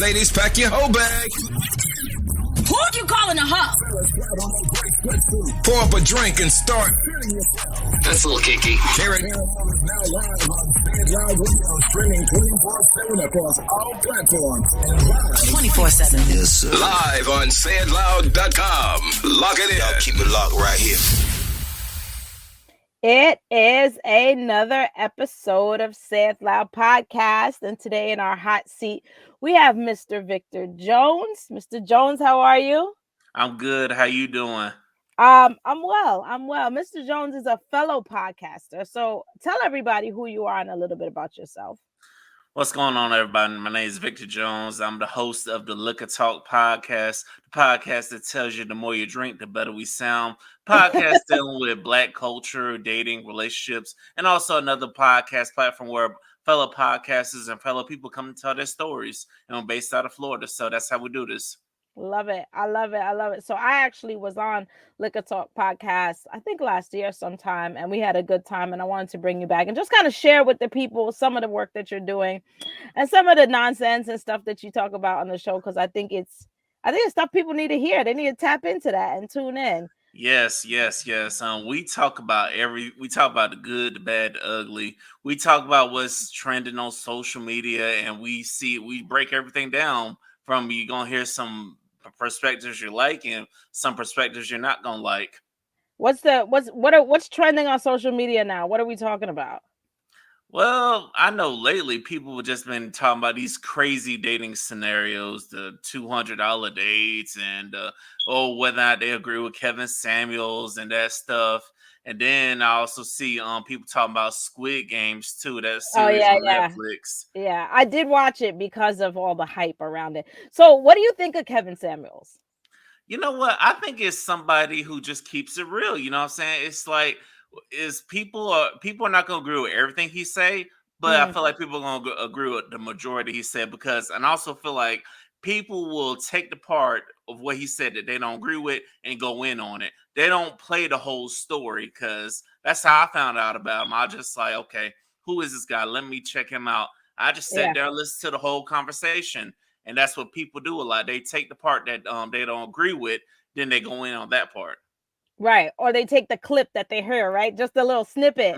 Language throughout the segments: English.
Ladies, pack your hoe bag. Who you calling a hoe? Pour up a drink and start. That's a little kinky. Hear it. Streaming 24/7 across all platforms. 24/7. Yes, sir. Live on sayitloud.com. Lock it in. Y'all keep it locked right here. It is another episode of Say It Loud podcast, and today in our hot seat we have Mr. Victor Jones. Mr. Jones, how are you? I'm good. How you doing? I'm well. Mr. Jones is a fellow podcaster, so tell everybody who you are and a little bit about yourself. What's going on, everybody? My name is Victor Jones. I'm the host of the Liquor Talk podcast, the podcast that tells you the more you drink, the better we sound. Podcast dealing with Black culture, dating, relationships, and also another podcast platform where fellow podcasters and fellow people come and tell their stories. And I'm based out of Florida, so that's how we do this. Love it. I love it. So I actually was on Liquor Talk podcast, I think last year sometime, and we had a good time, and I wanted to bring you back and just kind of share with the people some of the work that you're doing and some of the nonsense and stuff that you talk about on the show, because I think it's stuff people need to hear. They need to tap into that and tune in. Yes. We talk about the good, the bad, the ugly. We talk about what's trending on social media, and we break everything down. From you're gonna hear some perspectives you like and some perspectives you're not gonna like. What's trending on social media now? What are we talking about? Well, I know lately people have just been talking about these crazy dating scenarios, the $200 dates, and whether or not they agree with Kevin Samuels and that stuff. And then I also see people talking about Squid Games too. That series on Netflix. Yeah, I did watch it because of all the hype around it. So, what do you think of Kevin Samuels? You know what? I think it's somebody who just keeps it real. You know what I'm saying? It's like people are not going to agree with everything he say, but I feel like people are going to agree with the majority he said, and I also feel like people will take the part of what he said that they don't agree with and go in on it. They don't play the whole story, because that's how I found out about him. I just like, okay, who is this guy? Let me check him out. I just sat there and listened to the whole conversation. And that's what people do a lot. They take the part that they don't agree with, then they go in on that part. Right. Or they take the clip that they hear, right? Just a little snippet,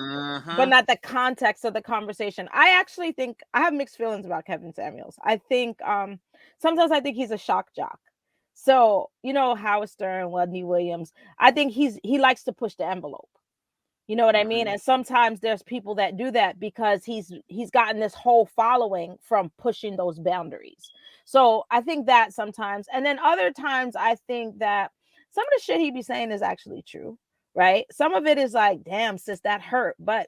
but not the context of the conversation. I actually think I have mixed feelings about Kevin Samuels. I think sometimes I think he's a shock jock. So, Howard Stern, Wendy Williams, I think he likes to push the envelope. You know what I mean? And sometimes there's people that do that because he's gotten this whole following from pushing those boundaries. So I think that sometimes, and then other times I think that some of the shit he be saying is actually true, right? Some of it is like, damn, sis, that hurt, but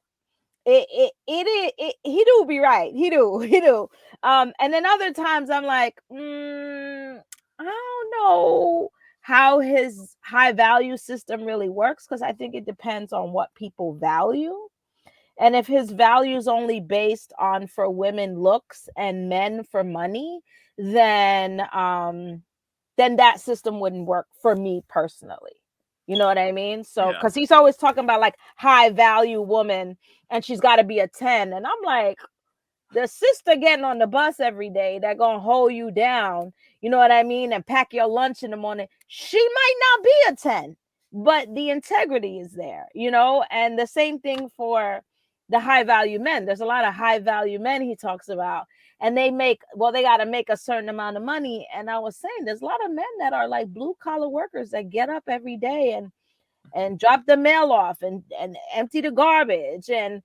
he do be right. He do. And then other times I'm like, I don't know how his high value system really works, because I think it depends on what people value. And if his value is only based on for women looks and men for money, then that system wouldn't work for me personally. You know what I mean? So, because he's always talking about like high value woman and she's got to be a 10. And I'm like, the sister getting on the bus every day that gonna hold you down, you know what I mean, and pack your lunch in the morning, she might not be a 10, but the integrity is there, and the same thing for the high value men. There's a lot of high value men he talks about, and they got to make a certain amount of money. And I was saying there's a lot of men that are like blue collar workers that get up every day and drop the mail off and empty the garbage and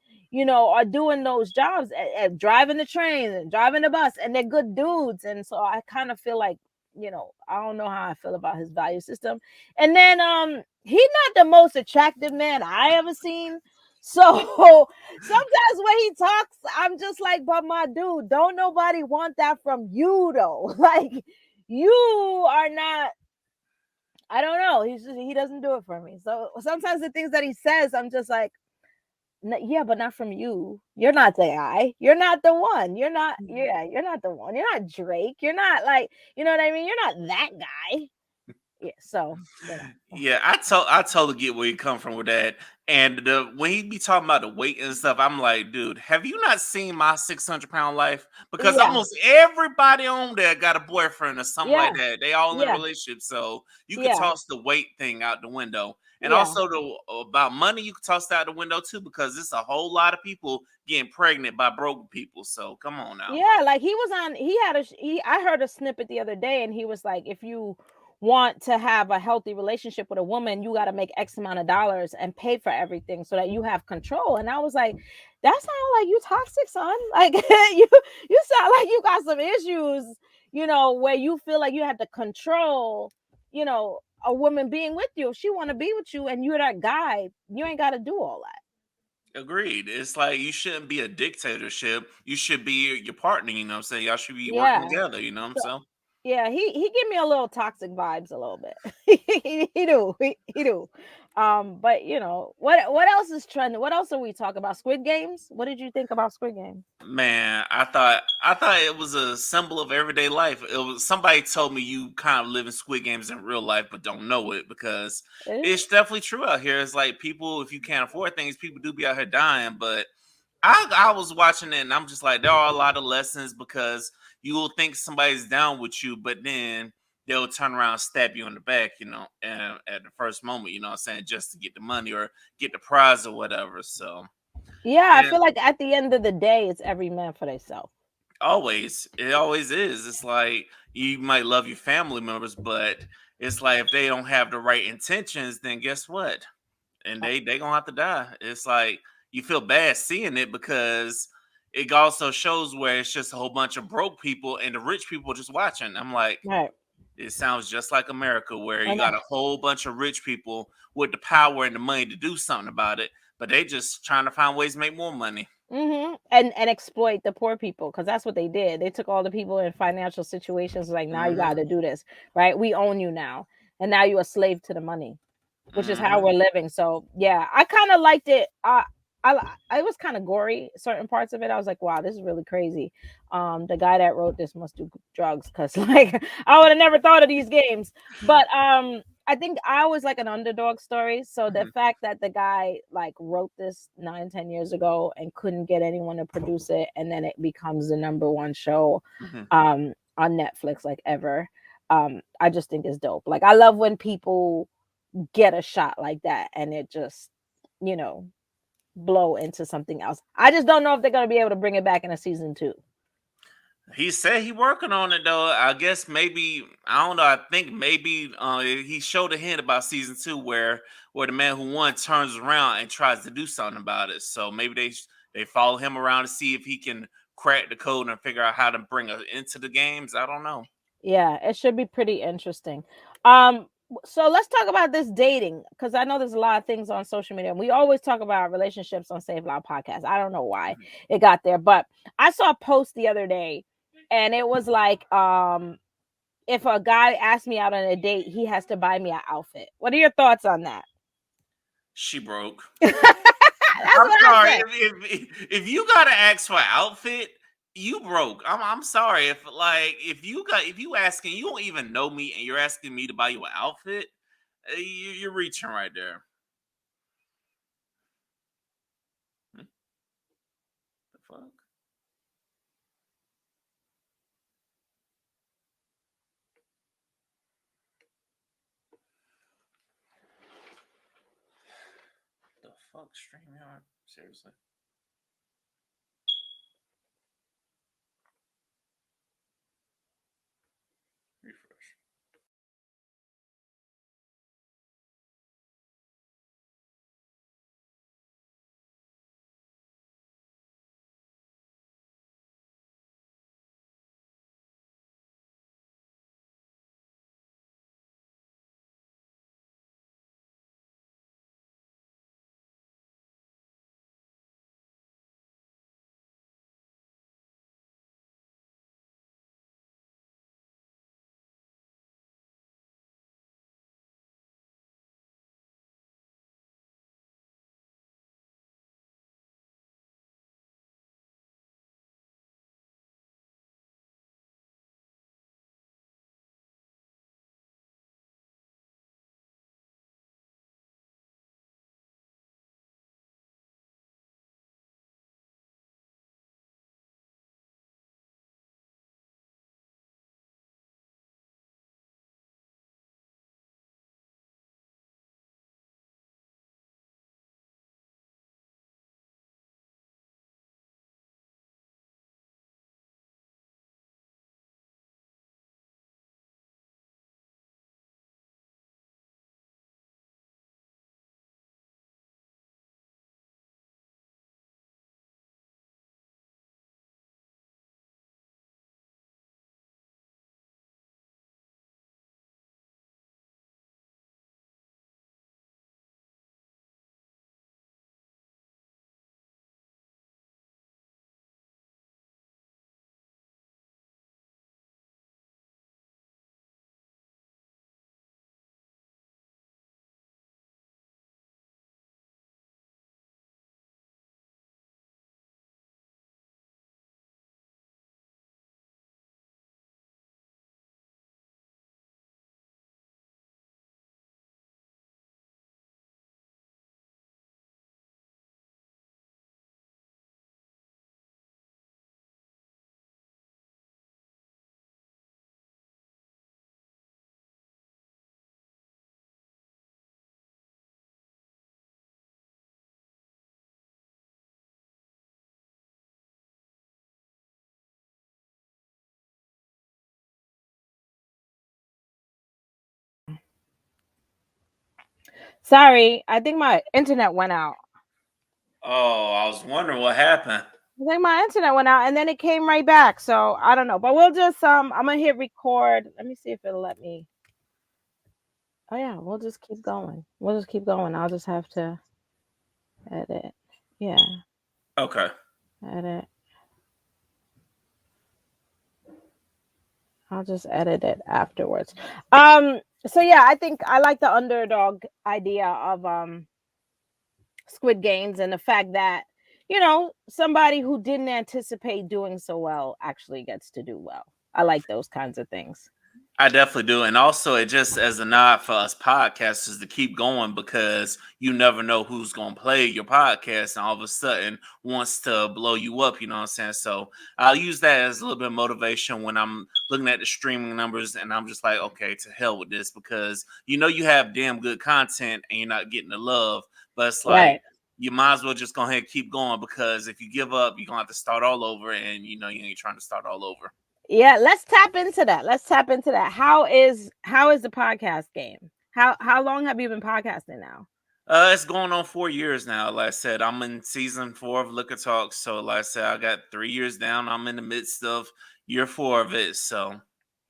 are doing those jobs and driving the train and driving the bus, and they're good dudes. And so I kind of feel like, I don't know how I feel about his value system. And then he's not the most attractive man I ever seen. So sometimes when he talks, I'm just like, but my dude, don't nobody want that from you though. Like, you are not, I don't know. He doesn't do it for me. So sometimes the things that he says, I'm just like, yeah, but not from you. You're not the guy. You're not the one. You're not the one. You're not Drake. You're not like, you know what I mean? You're not that guy. Yeah, so Yeah, I totally get where you come from with that. And when he be talking about the weight and stuff, I'm like, dude, have you not seen my 600-pound life? Because yeah, almost everybody on there got a boyfriend or something yeah, like that. They all in a yeah, relationship, so you could yeah, toss the weight thing out the window. And yeah. also the about money, you could toss that out the window too, because it's a whole lot of people getting pregnant by broke people. So come on now. Yeah, like he was on. He had a. I heard a snippet the other day, and he was like, "If you want to have a healthy relationship with a woman, you got to make X amount of dollars and pay for everything so that you have control." And I was like, "That sounds like you toxic, son. Like you sound like you got some issues, where you feel like you have to control, a woman being with you. If she want to be with you, and you're that guy, you ain't got to do all that." Agreed. It's like you shouldn't be a dictatorship. You should be your partner, you know what I'm saying? Y'all should be working Yeah. together, you know what I'm saying? Yeah, he give me a little toxic vibes a little bit. He do. He do. But what else is trending? What else are we talking about? Squid Games? What did you think about Squid Game? Man, I thought it was a symbol of everyday life. It was somebody told me you kind of live in Squid Games in real life, but don't know it because Eh? it's definitely true out here. It's like people, if you can't afford things, people do be out here dying. But I was watching it and I'm just like, there are a lot of lessons because you will think somebody's down with you, but then they'll turn around and stab you in the back, and at the first moment, you know what I'm saying, just to get the money or get the prize or whatever. So Yeah, I yeah, feel like at the end of the day, it's every man for themselves. it always is. It's like you might love your family members, but it's like if they don't have the right intentions, then guess what? And they gonna have to die. It's like you feel bad seeing it because it also shows where it's just a whole bunch of broke people and the rich people just watching. I'm like, Right. it sounds just like America, where I you know. got a whole bunch of rich people with the power and the money to do something about it, but they just trying to find ways to make more money. And exploit the poor people because that's what they did. They took all the people in financial situations like now you got Hmm. to do this, right? We own you now, and now you're a slave to the money, which is how Hmm. we're living. So yeah, I kind of liked it. I was kind of gory certain parts of it. I was like, wow, this is really crazy. The guy that wrote this must do drugs because like I would have never thought of these games. But I think I was like an underdog story. So the Hmm. fact that the guy like wrote this 9-10 years ago and couldn't get anyone to produce it, and then it becomes the number one show Hmm. on Netflix like ever. I just think it's dope. Like I love when people get a shot like that and it just, you know, blow into something else. I just don't know if they're gonna be able to bring it back in a season two. He said he working on it though. I guess maybe I don't know. I think maybe he showed a hint about season two where the man who won turns around and tries to do something about it. So maybe they follow him around to see if he can crack the code and figure out how to bring it into the games. I don't know. Yeah, it should be pretty interesting. Um, so let's talk about this dating because I know there's a lot of things on social media. And we always talk about relationships on Save Loud Podcast. I don't know why it got there, but I saw a post the other day and it was like, if a guy asks me out on a date, he has to buy me an outfit. What are your thoughts on that? She broke. That's I'm what I sorry. said. If you gotta ask for an outfit, you broke. I'm sorry. If you asking, you don't even know me and you're asking me to buy you an outfit, you're reaching right there. Hmm, the fuck? The fuck, StreamYard? Seriously. Refresh. Sorry, I think my internet went out. Oh, I was wondering what happened. I think my internet went out and then it came right back. So I don't know. But we'll just I'm gonna hit record. Let me see if it'll let me. Oh yeah, we'll just keep going. We'll just keep going. I'll just have to edit. Yeah, Okay. edit. I'll just edit it afterwards. So yeah, I think I like the underdog idea of Squid Games and the fact that, somebody who didn't anticipate doing so well actually gets to do well. I like those kinds of things. I definitely do. And also, it just as a nod for us podcasters to keep going because you never know who's going to play your podcast and all of a sudden wants to blow you up. You know what I'm saying? So I'll use that as a little bit of motivation when I'm looking at the streaming numbers and I'm just like, okay, to hell with this because you have damn good content and you're not getting the love. But it's like, Right. you might as well just go ahead and keep going because if you give up, you're going to have to start all over and you ain't trying to start all over. Yeah, let's tap into that. How is the podcast game? How long have you been podcasting now? It's going on 4 years now. Like I said, I'm in season 4 of Liquor Talk. So, like I said, I got 3 years down. I'm in the midst of year 4 of it. So,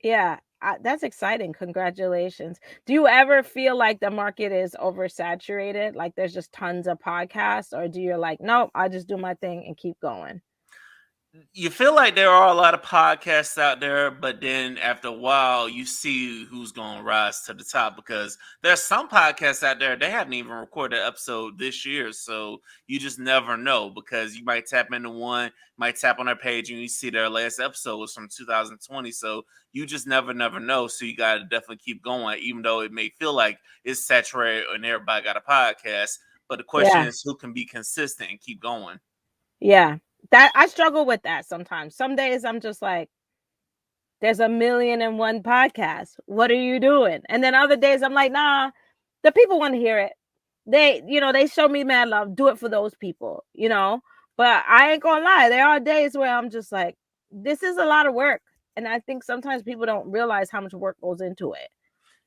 Yeah, that's exciting. Congratulations. Do you ever feel like the market is oversaturated? Like there's just tons of podcasts, or do you like, nope, I just do my thing and keep going? you feel like there are a lot of podcasts out there, but then after a while, you see who's going to rise to the top because there's some podcasts out there, they haven't even recorded an episode this year. So you just never know because you might tap into one, might tap on their page and you see their last episode was from 2020. So you just never know. So you got to definitely keep going, even though it may feel like it's saturated and everybody got a podcast. But the question is who can be consistent and keep going. Yeah. That I struggle with that sometimes. Some days I'm just like, there's 1,000,001 podcasts. What are you doing? And then other days I'm like, nah, the people want to hear it. They show me mad love. Do it for those people, But I ain't gonna lie. There are days where I'm just like, this is a lot of work. And I think sometimes people don't realize how much work goes into it.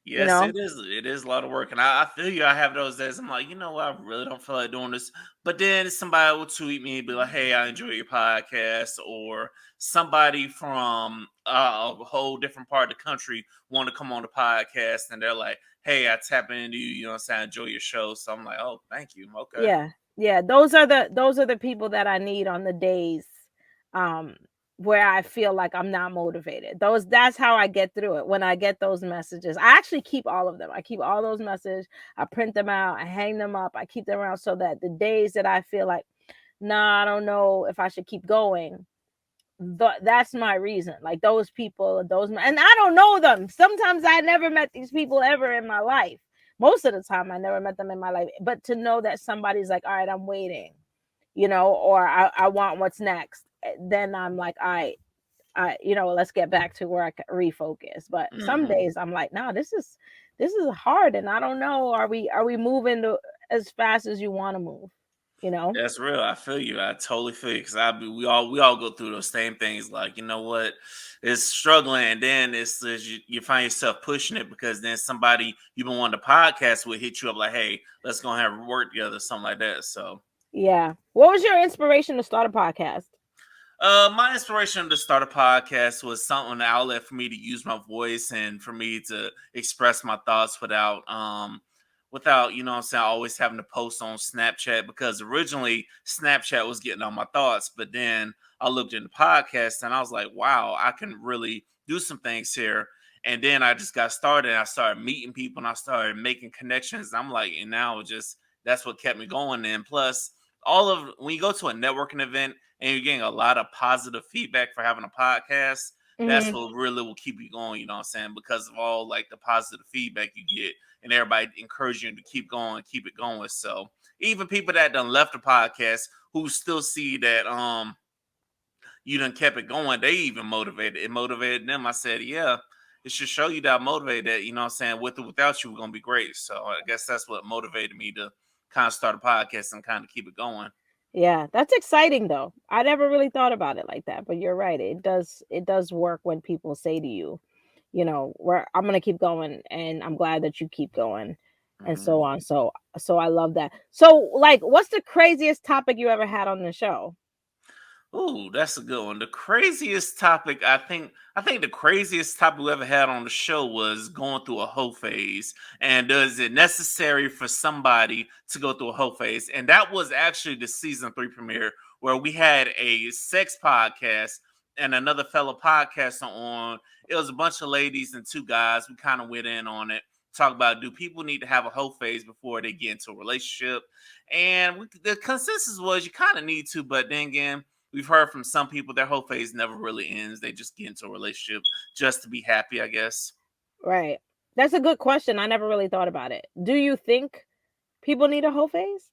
Yes, it is. It is a lot of work, and I feel you. I have those days. I'm like, I really don't feel like doing this. But then somebody will tweet me and be like, "Hey, I enjoy your podcast," or somebody from a whole different part of the country want to come on the podcast, and they're like, "Hey, I tap into you. You know what I'm saying? I enjoy your show." So I'm like, "Oh, thank you." Okay. Yeah. Those are the people that I need on the days where I feel like I'm not motivated. That's how I get through it. When I get those messages, I actually keep all of them. I keep all those messages. I print them out. I hang them up. I keep them around so that the days that I feel like, nah, I don't know if I should keep going. That's my reason. Like those people, and I don't know them. Sometimes I never met these people ever in my life. Most of the time, I never met them in my life. But to know that somebody's like, all right, I'm waiting, or I want what's next. Then I'm like, all right, let's get back to where I can refocus. But some days I'm like, no, this is hard, and I don't know. Are we moving as fast as you want to move? That's real. I feel you. I totally feel you because we all go through those same things. Like it's struggling, and then it's you find yourself pushing it because then somebody you've been wanting to podcast with hit you up like, hey, let's go have work together, something like that. So yeah, what was your inspiration to start a podcast? My inspiration to start a podcast was an outlet for me to use my voice and for me to express my thoughts without always having to post on Snapchat because originally Snapchat was getting on my thoughts, but then I looked into podcasts and I was like, wow, I can really do some things here. And then I just got started and I started meeting people and I started making connections. I'm like, and now that's what kept me going. And plus when you go to a networking event and you're getting a lot of positive feedback for having a podcast, that's what really will keep you going, you know what I'm saying? Because of all like the positive feedback you get and everybody encouraging you to keep going, keep it going. So even people that done left the podcast who still see that you done kept it going, they even motivated. It motivated them. I said, yeah, it should show you that I'm motivated that, you know what I'm saying, with or without you, we're gonna be great. So I guess that's what motivated me to kind of start a podcast and kind of keep it going. Yeah, that's exciting though. I never really thought about it like that, but you're right. It does work when people say to you, where I'm going to keep going and I'm glad that you keep going. and so on. So I love that. So like, what's the craziest topic you ever had on the show? Ooh, that's a good one. The craziest topic, I think the craziest topic we ever had on the show was going through a hoe phase. And is it necessary for somebody to go through a hoe phase? And that was actually the season 3 premiere where we had a sex podcast and another fellow podcaster on. It was a bunch of ladies and 2 guys. We kind of went in on it. Talk about, do people need to have a hoe phase before they get into a relationship? And the consensus was you kind of need to, but then again, we've heard from some people their whole phase never really ends. They just get into a relationship just to be happy, I guess. Right. That's a good question. I never really thought about it. Do you think people need a whole phase?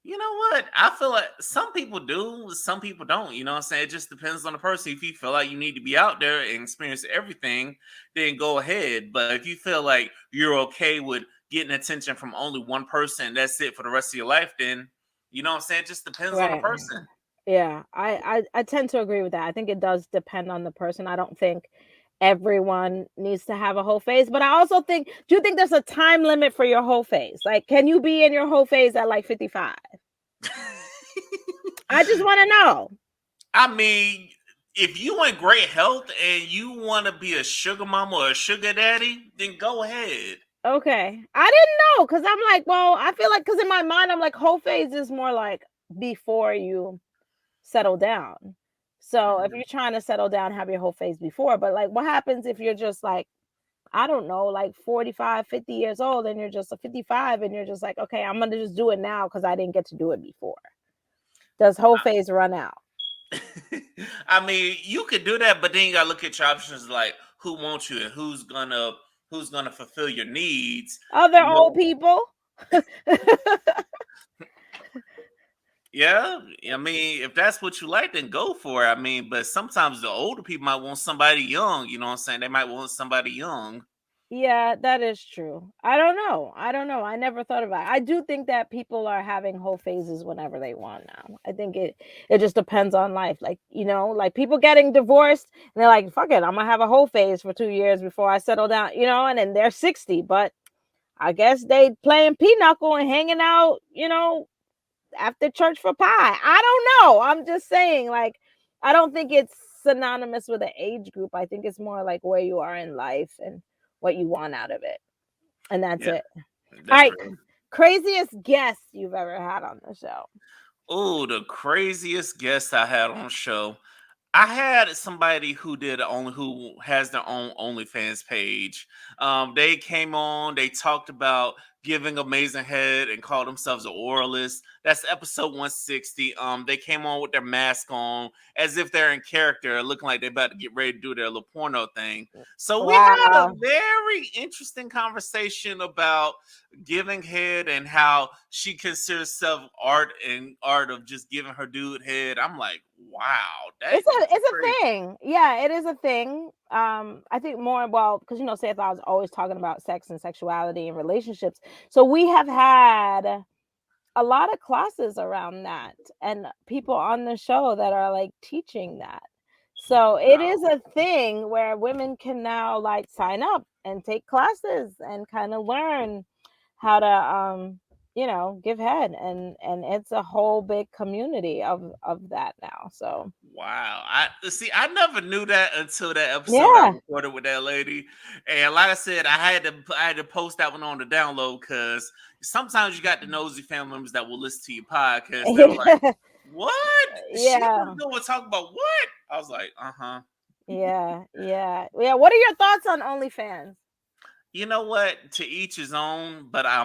You know what? I feel like some people do, some people don't. You know what I'm saying? It just depends on the person. If you feel like you need to be out there and experience everything, then go ahead. But if you feel like you're okay with getting attention from only one person, that's it for the rest of your life, then, you know what I'm saying? It just depends on the Right. person. Yeah, I tend to agree with that. I think it does depend on the person. I don't think everyone needs to have a whole phase, but I also think, do you think there's a time limit for your whole phase? Like, can you be in your whole phase at like 55? I just want to know. I mean, if you want great health and you want to be a sugar mama or a sugar daddy, then go ahead. Okay. I didn't know, because I'm like, well, I feel like, because in my mind, I'm like, whole phase is more like before you settle down. So if you're trying to settle down, have your whole phase before. But like, what happens if you're just like, I don't know, like 45, 50 years old, and you're just a 55 and you're just like, okay, I'm going to just do it now because I didn't get to do it before. Does whole phase run out? I mean, you could do that, but then you gotta look at your options, like who wants you and who's gonna fulfill your needs. Other old people. Yeah, I mean, if that's what you like, then go for it. I mean, but sometimes the older people might want somebody young. You know what I'm saying? They might want somebody young. Yeah, that is true. I don't know. I never thought about it. I do think that people are having whole phases whenever they want now. I think it just depends on life. Like, like people getting divorced and they're like, fuck it, I'm gonna have a whole phase for 2 years before I settle down, and then they're 60, but I guess they playing pinochle and hanging out, after church for pie. I don't know. I'm just saying, like, I don't think it's synonymous with an age group. I think it's more like where you are in life and what you want out of it. And that's it. That's all right. true. Craziest guest you've ever had on the show. Oh, the craziest guest I had on the show. I had somebody who has their own OnlyFans page. They came on, they talked about giving amazing head and called themselves an oralist. That's episode 160. They came on with their mask on as if they're in character, looking like they're about to get ready to do their little porno thing. So we had a very interesting conversation about giving head and how she considers herself art of just giving her dude head. I'm like, wow, it's a thing. Yeah, it is a thing. I think more because Seth, I was always talking about sex and sexuality and relationships. So we have had a lot of classes around that and people on the show that are like teaching that. So it is a thing where women can now like sign up and take classes and kind of learn how to give head, and it's a whole big community of that now. So wow, I never knew that until that episode I recorded with that lady. And like I said, I had to post that one on the download because sometimes you got the nosy family members that will listen to your podcast. They're like, what? Yeah, she going to talk about what? I was like, yeah. What are your thoughts on OnlyFans? You know what? To each his own, but I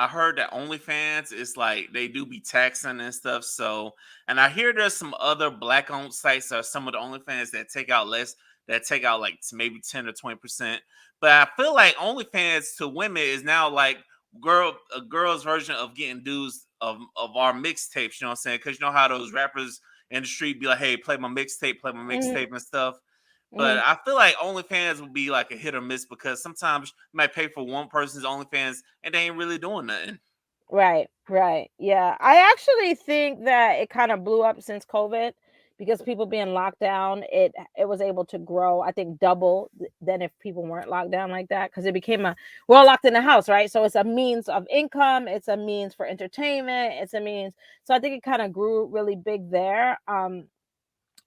heard that OnlyFans is like they do be taxing and stuff. So, and I hear there's some other black-owned sites or some of the OnlyFans that take out like maybe 10 or 20%. But I feel like OnlyFans to women is now like a girl's version of getting dudes of our mixtapes. You know what I'm saying? Because you know how those rappers in the street be like, "Hey, play my mixtape and stuff." But I feel like OnlyFans would be like a hit or miss because sometimes you might pay for one person's OnlyFans and they ain't really doing nothing. Right. Yeah. I actually think that it kind of blew up since COVID because people being locked down, it was able to grow, I think, double than if people weren't locked down like that, because it became we're all locked in the house, right? So it's a means of income, it's a means for entertainment, it's a means. So I think it kind of grew really big there. I'm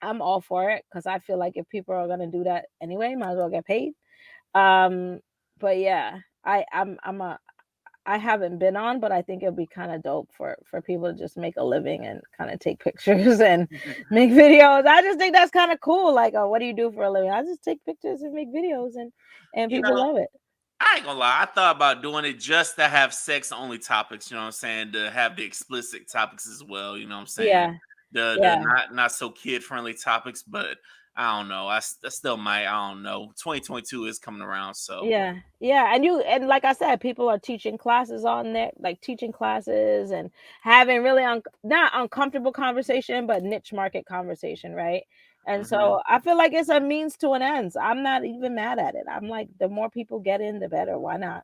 all for it because I feel like if people are gonna do that anyway, might as well get paid. But yeah, I haven't been on, but I think it'd be kind of dope for people to just make a living and kind of take pictures and make videos. I just think that's kind of cool. Like, what do you do for a living? I just take pictures and make videos, and people love it. I ain't gonna lie, I thought about doing it just to have sex only topics, you know what I'm saying? To have the explicit topics as well, you know what I'm saying? Yeah. The not so kid friendly topics, but I don't know. I still might. I don't know. 2022 is coming around, so Yeah, and like I said, people are teaching classes on there, like teaching classes and having really not uncomfortable conversation, but niche market conversation, right? And so I feel like it's a means to an end. I'm not even mad at it. I'm like, the more people get in, the better. Why not?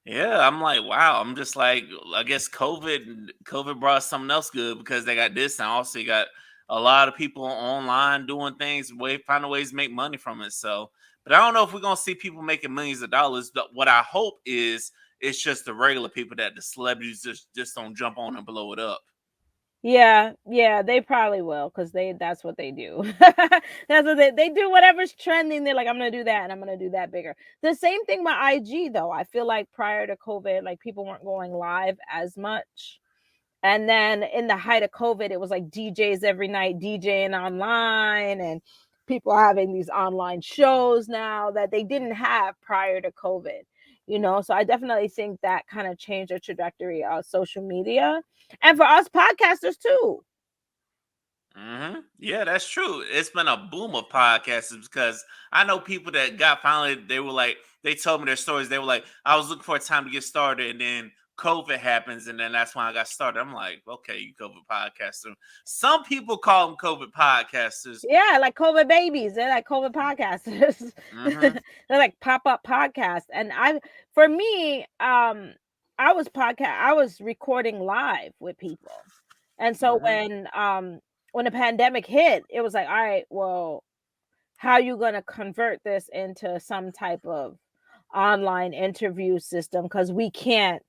yeah. I'm like, wow. I'm just like, I guess COVID brought something else good because they got this, and also you got a lot of people online doing things, finding ways to make money from it. So, but I don't know if we're gonna see people making millions of dollars. What I hope is it's just the regular people, that the celebrities just don't jump on and blow it up. Yeah, they probably will, because that's what they do. That's what they do. Whatever's trending, they're like, I'm gonna do that and I'm gonna do that bigger. The same thing with IG though. I feel like prior to COVID, like people weren't going live as much. And then in the height of COVID, it was like DJs every night, DJing online, and people having these online shows now that they didn't have prior to COVID, So I definitely think that kind of changed the trajectory of social media, and for us podcasters too. Yeah, that's true. It's been a boom of podcasts because I know people that got finally, they were like, they told me their stories. They were like, I was looking for a time to get started, and then COVID happens, and then that's when I got started. I'm like, okay, you COVID podcaster. Some people call them COVID podcasters. Yeah, like COVID babies. They're like COVID podcasters. They're like pop-up podcasts. And for me, I was recording live with people. And so when the pandemic hit, it was like, all right, well, how are you going to convert this into some type of online interview system? Because we can't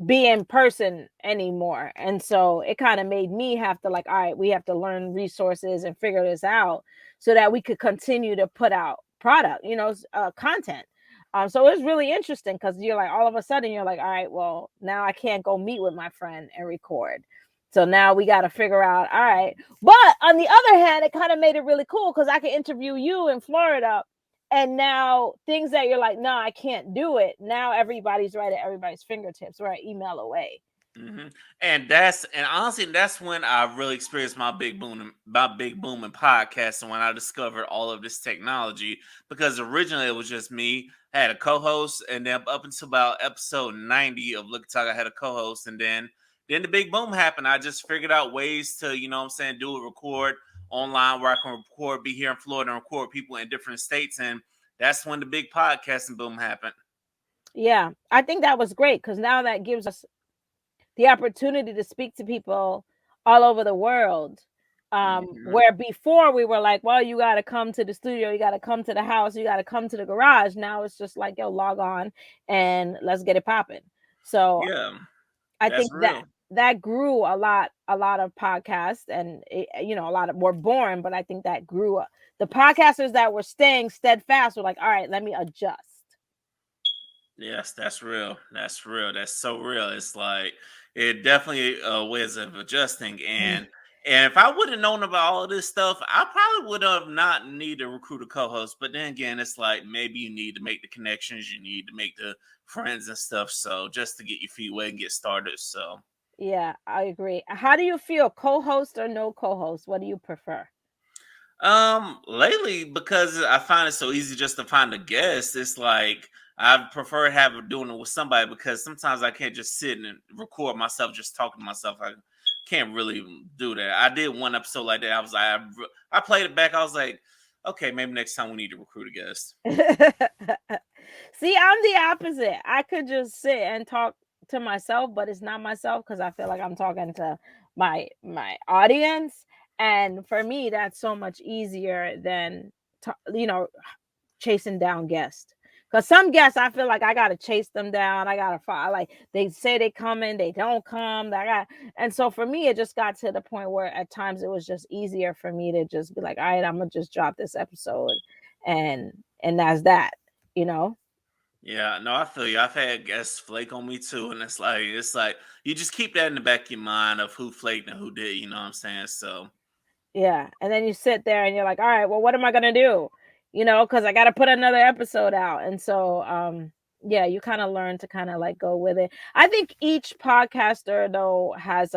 be in person anymore. And so it kind of made me have to, like, all right, we have to learn resources and figure this out so that we could continue to put out product, content. So it was really interesting because you're like, all of a sudden you're like, all right, well, now I can't go meet with my friend and record. So now we got to figure out, all right. But on the other hand, it kind of made it really cool because I could interview you in Florida. And now things that you're like, no, I can't do it. Now everybody's right at everybody's fingertips. We're an email away. And honestly, that's when I really experienced my big boom in podcasting, when I discovered all of this technology. Because originally it was just me. I had a co-host, and then up until about episode 90 of Look Talk, I had a co-host, and then the big boom happened. I just figured out ways to, do a record online where I can be here in Florida and record people in different states. And that's when the big podcasting boom happened. Yeah, I think that was great because now that gives us the opportunity to speak to people all over the world. Where before we were like, well, you got to come to the studio, you got to come to the house, you got to come to the garage. Now it's just like, yo, log on and let's get it popping. So yeah, I think that grew a lot of podcasts, and a lot of were born, but I think that grew. The podcasters that were staying steadfast were like, all right, let me adjust. Yes, that's real. That's real. That's so real. It's like, it definitely ways of adjusting. And if I would have known about all of this stuff, I probably would have not needed to recruit a co-host. But then again, it's like, maybe you need to make the connections, you need to make the friends and stuff. So just to get your feet wet and get started. So yeah, I agree. How do you feel, co-host or no co-host? What do you prefer? Lately, because I find it so easy just to find a guest, it's like I prefer doing it with somebody, because sometimes I can't just sit and record myself just talking to myself. I can't really do that. I did one episode like that. I was like, I played it back. I was like, okay, maybe next time we need to recruit a guest. See, I'm the opposite. I could just sit and talk to myself, but it's not myself because I feel like I'm talking to my audience. And for me, that's so much easier than, chasing down guests. Because some guests, I feel like I gotta chase them down. I gotta find, like, they say they coming, they don't come. And so for me, it just got to the point where at times it was just easier for me to just be like, all right, I'm gonna just drop this episode, and that's that, you know. Yeah, no, I feel you. I've had guests flake on me too, and it's like you just keep that in the back of your mind of who flaked and who did. You know what I'm saying? So Yeah, and then you sit there and you're like, all right, well, what am I gonna do? Because I got to put another episode out. And so, yeah, you kind of learn to kind of like go with it. I think each podcaster though has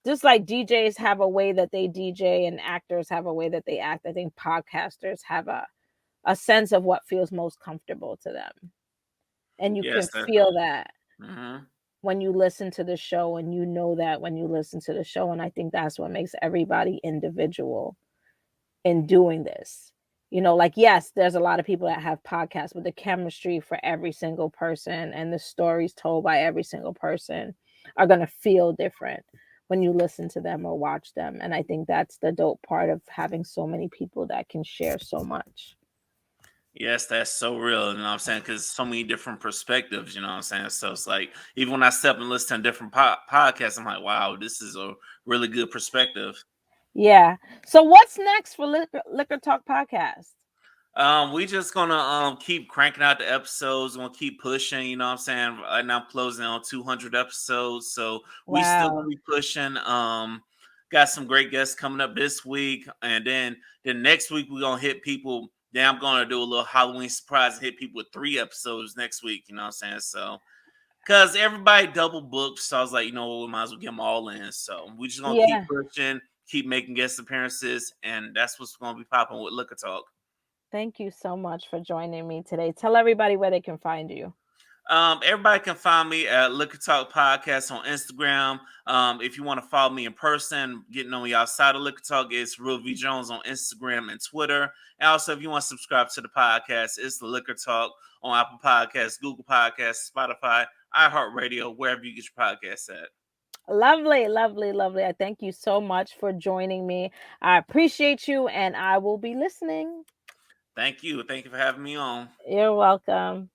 just like DJs have a way that they DJ and actors have a way that they act. I think podcasters have a sense of what feels most comfortable to them, and you yes, can feel that mhm. when you listen to the show, and you know that when you listen to the show. And I think that's what makes everybody individual in doing this. Like, yes, there's a lot of people that have podcasts, but the chemistry for every single person and the stories told by every single person are going to feel different when you listen to them or watch them. And I think that's the dope part of having so many people that can share so much. Yes, that's so real. You know what I'm saying? Because so many different perspectives. You know what I'm saying? So it's like even when I step and listen to different podcasts, I'm like, wow, this is a really good perspective. Yeah. So what's next for Liquor Talk Podcast? We just gonna keep cranking out the episodes. Gonna keep pushing. You know what I'm saying? Right now I'm closing on 200 episodes, so we still Wow. gonna be pushing. Got some great guests coming up this week, and then next week we're gonna hit people. Then I'm gonna do a little Halloween surprise and hit people with 3 episodes next week. You know what I'm saying? So because everybody double booked, so I was like, you know what, we might as well get them all in. So we just gonna keep Yeah. pushing, keep making guest appearances, and that's what's gonna be popping with Liquor Talk. Thank you so much for joining me today. Tell everybody where they can find you. Everybody can find me at Liquor Talk Podcast on Instagram. If you want to follow me in person, getting on me outside of Liquor Talk, it's Real V Jones on Instagram and Twitter. And also, if you want to subscribe to the podcast, it's the Liquor Talk on Apple Podcasts, Google Podcasts, Spotify, iHeartRadio, wherever you get your podcasts at. Lovely, lovely, lovely. I thank you so much for joining me. I appreciate you, and I will be listening. Thank you. Thank you for having me on. You're welcome.